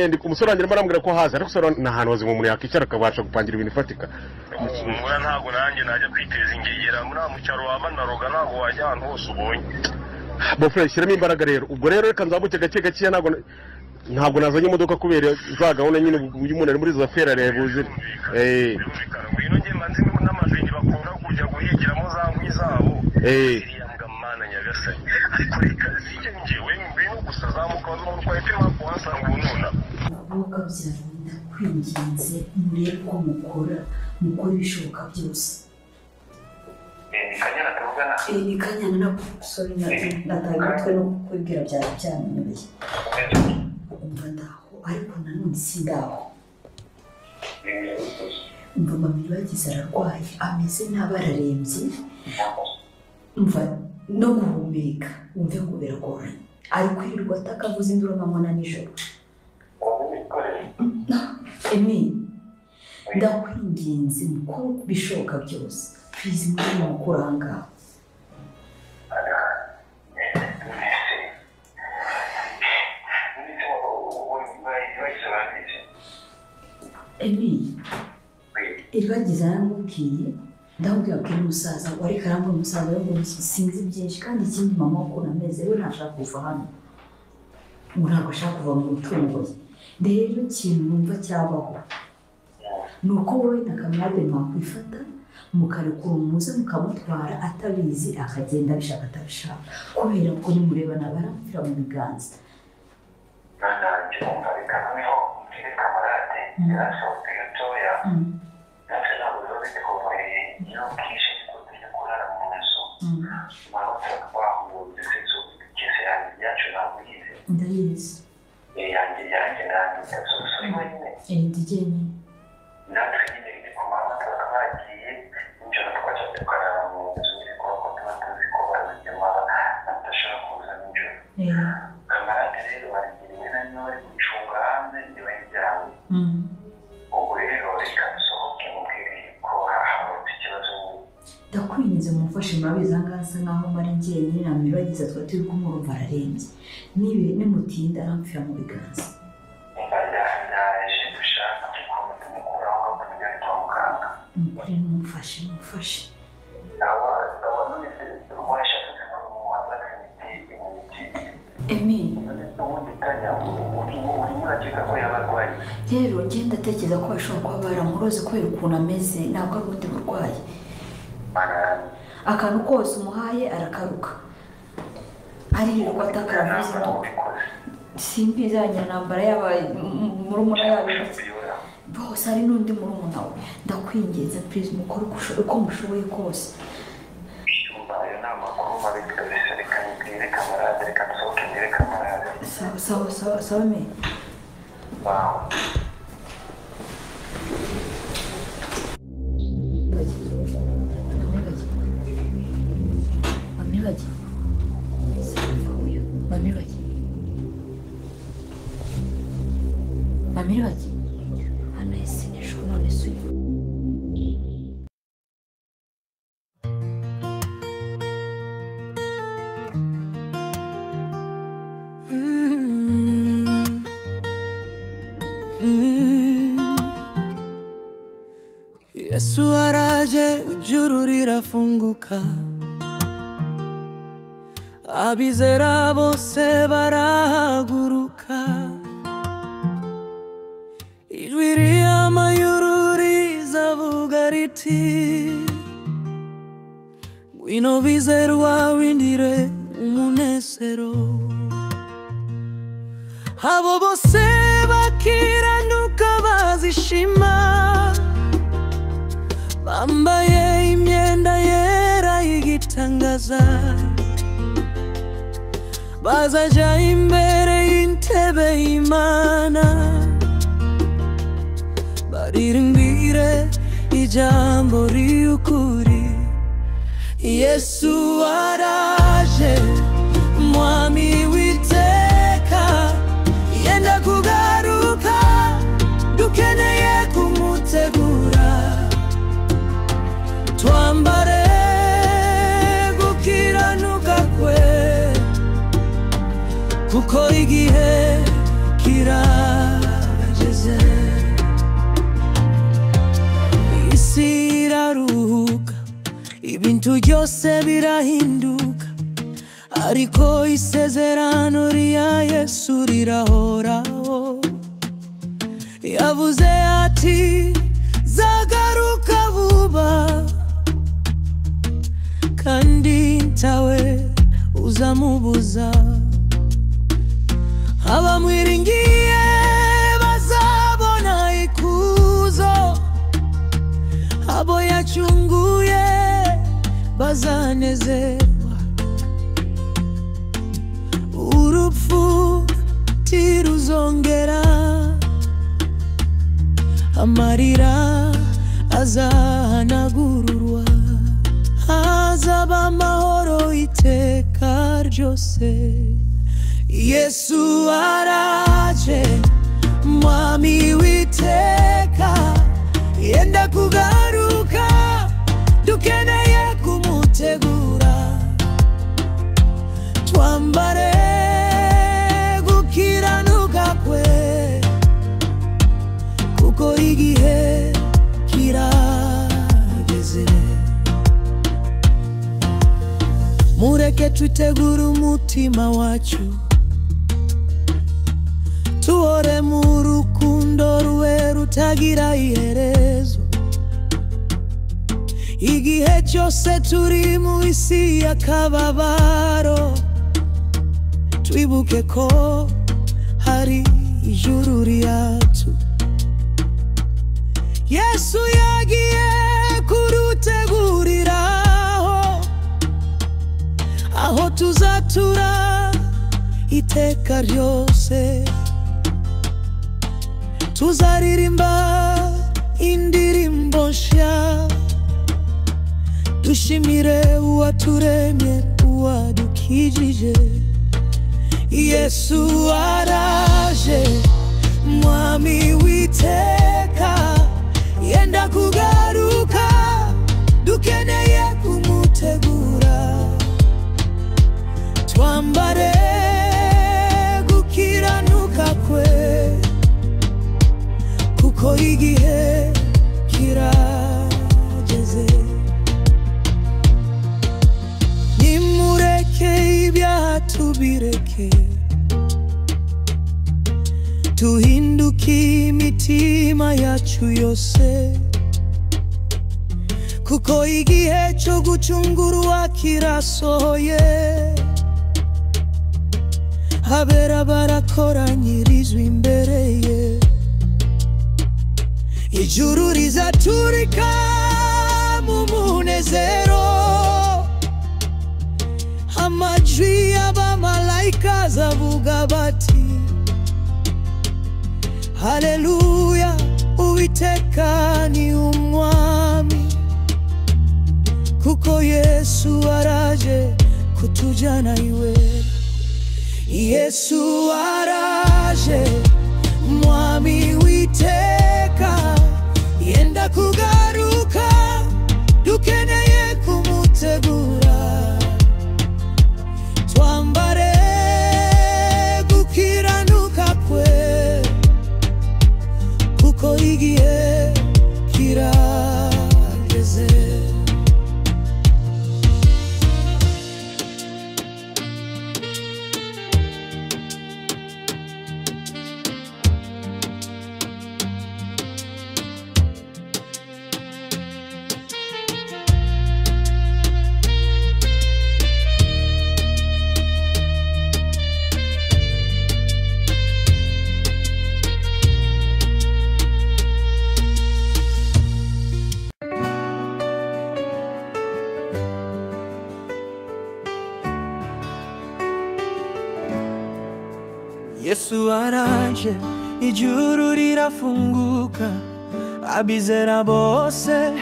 ndi kumusore wanjye barambwira ko haza ariko sora na hantu wazimu muri yakicara akabasha gupangira ibintu ifatika umura ntago nanjye najya kwiteza ingegera muri amucyaro wamanaroga ntago wajya ahantu hose ubonye bofre shyiramo imbaraga rero ubwo rero reka nzamuke gake gake ntabwo nazanye imodoka kubera za gahunda nyine umuntu ari muri za ferare buzire ngwino nge manzi n'amajini bakunda kujya guhigiramo za nkwi zabo yambwa nyagasani ariko reka zijye njyewe ngwino gusa zamuka umuntu kwa epima kuhasanga ubunona avuka byarunda kwinginze murebe ko mukora ibishoboka byose kanyana tuvugana ni kanyana na sorry nataye umutwe no kwibwira byananiye umva ndaho ariko nanone sindaho umva mami bagize ararwaye ameze n'abararembye umva no guhumeka umve ko biragoranye ari kwirirwa atakavuza induru amanywa na nijoro Emi ndakwinginze mukuru bishoboka byose please muri mukuranga Emi iribagiza aramubwiye ndabwira ko umusaza wari karangwa umusaza yo ngo sinzi byinshi kandi ikindi mama ko nameze we ntashaka kuva hano ntabwo ashaka kuva mu mutungo rero ikintu numva cyabaho nuko wowe na kamarade mwakwifata mukarekura umuze mukamutwara atabizi akagenda abishaka atabishaka kubera ko nimurebana baramfira mu biganza nanjye umvikana niho umfire kamarade yarasohoka gatoya natwe ntabwo biba bitekomeye iyo bwije niko tujya kurara mu nzu mwabatse twahunze sezo kese yanjye yacu ntabwo yize ndayizi yanjye nanjye tasomusuri wenyine ndigeni natwe nyine ni ku manywa tuba twagiye nijoro twajya tukarara mu nzu ariko ko tuba tuzi ko barabigema badashaka kuza nijoro kamarade rero barigiriwe na nyine bari gucunga hanze niba yijyanye ubwo rero reka dusohoke mubwire ko hahabonetse ikibazo ndakwinjiza mumufashe murabizi ahangaha asa nkaho mari njyenyine na miragiza twa turi kumurumva ararembye nimutinda aramfira mu biganza ndaje dushaka ko tumukuraho ngo tumujyane kwa muganga mukuri mumufashe Emi rero ngenda atekereza ko bashobora kuba baramuroze kubera ukuntu ameze ntabwo ari ubundi burwayi akantu kose umuhaye arakaruka aririrwa atakaravuze simbizanye nambara yaba murumuna yawe bose ari n'undi murumuna we ndakwinginze please mukore uko mushoboye kose sawa me Mamiraki anayesini şunu ne suyu Yesu araje ijuru rirafunguka abizera bose barahaguruka ijwi ry'amajuru rizavuga riti ngwino bizerwa windire umunezero abo bose bakiranuka bazishima bambaye imyenda yera y'igitangaza bazaja imbere y'intebe y'Imana baririmbire ijambo ry'ukuri Yesu araje mwami w'iteka yenda kugaruka dukeneye kumutegura twambare gukiranuka kwe kuko igihe kira ibintu byose birahinduka, ariko isezerano rya Yesu rirahoraho. Yavuze ati zagaruka vuba, kandi ntawe uzamubuza. Abamwiringiye bazabona ikuzo, abo yacunguye bazanezerwa. Urupfu tiruzongera, amarira azahanagurwa, hazaba amahoro iteka ryose. Yesu araje, mwami w'iteka, yenda kugaruka, dukeneye kumutegura. Twambare gukiranuka kwe, kuko igihe kirageze. Mureke twitegure umutima wacu, tuhore mu rukundo rwe rutagira iherezo. Igihe cyose turi mu isi y'akababaro, twibuke ko hari ijuru ryacu. Yesu yagiye kuruteguriraho, aho tuzatura iteka ryose. Tuzaririmba indirimbo nshya, dushimire uwaturemye, uwadukijije. Yesu araje, mwami w'iteka, yenda kugaruka, dukeneye kumutegura. Twambare gukiranuka kwe, kuko igihe kirageze. Nimureke ibyaha tubireke, tuhinduke imitima yacu yose, kuko igihe cyo gucungurwa kirasohoye. Abera barakoranyirizwa imbere ye, ijuru rizaturika mu munezero. Amajwi y'abamarayika azavuga bati haleluya, Uwiteka ni umwami, kuko Yesu araje kutujyana iwe. Yesu araje, mwami w'iteka, yenda kugaruka, dukeneye kumutegura. Twambare gukiranuka kwe, kuko igihe kirageze. Yesu araje, ijuru rirafunguka, abizera bose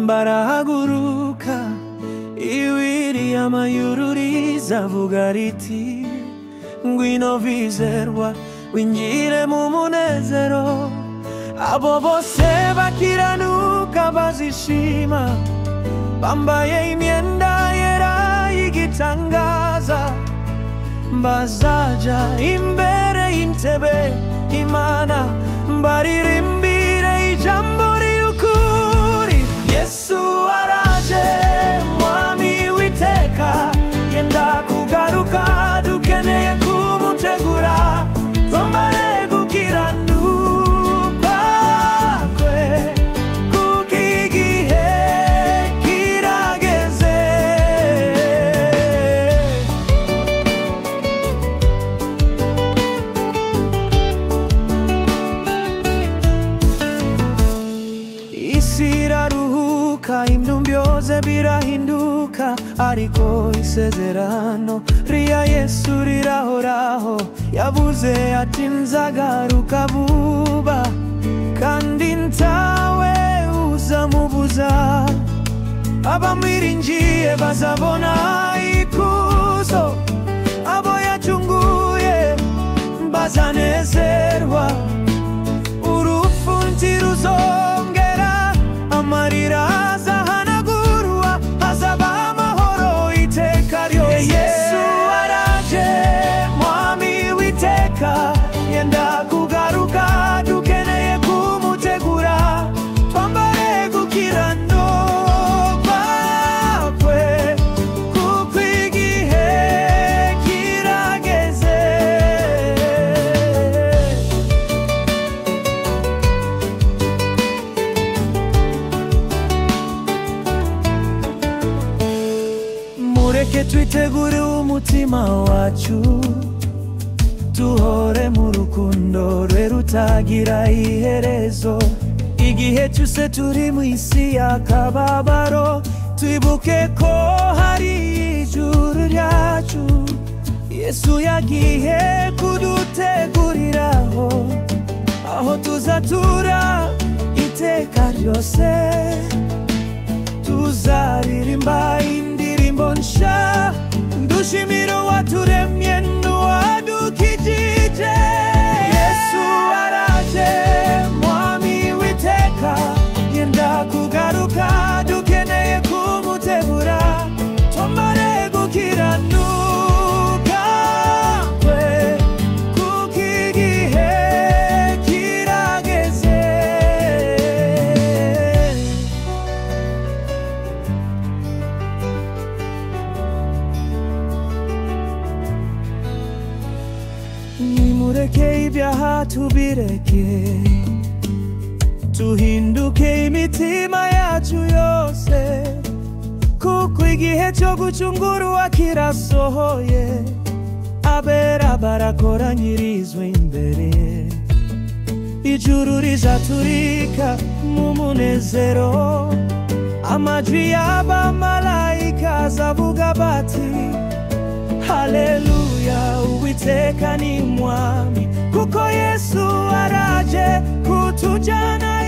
barahaguruka. Iwiri amayuru rizavuga riti, ngwino bizerwa, winjire mu munezero. Abo bose bakiranuka bazishima, bambaye imyenda yera y'igitangaza. Bazaja imbere y'intebe Imana, baririmbire ijambo ry'ukuri. Yesu araje, byose birahinduka, ariko isezerano rya Yesu rirahoraho. Yavuze ati nzagaruka vuba, kandi ntawe uzamubuza. Abamwiringiye bazabona ikuzo, abo yacunguye bazanezerwa. Urupfu ntiruzongera, amarira azahanagurwa, hazaba amahoro iteka ryose. Yesu araje, mwami w'iteka, yenda kugaruka, dukeneye kumutegura. Twambare gukiranirwa kwe, kuko igihe kirageze. Mureke twitegure umutima wacu, tuhore mu rukundo rwe rutagira iherezo. Igihe cyose turi mu isi y'akababaro, twibuke ko hari ijuru ryacu. Yesu yagiye kuduteguriraho, aho tuzatura iteka ryose. Tuzaririmba indirimbo nsha, dushimira uwaturemye n'uwadukijije. Yesu araje, mwami w'iteka, yenda kugaruka, dukeneye kumutegura. Twambare gukiranuka kwe, kuko igihe kirageze. Nimureke ibyaha tubireke, tuhinduke imitima yacu yose, kuko igihe cyo gucungurwa kirasohoye. Abera barakoranyirizwa imbere, ijuru rizaturika mu munezero. Amajwi y'abamarayika azavuga bati haleluya, uwiteka ni mwami, kuko Yesu araje kutujyana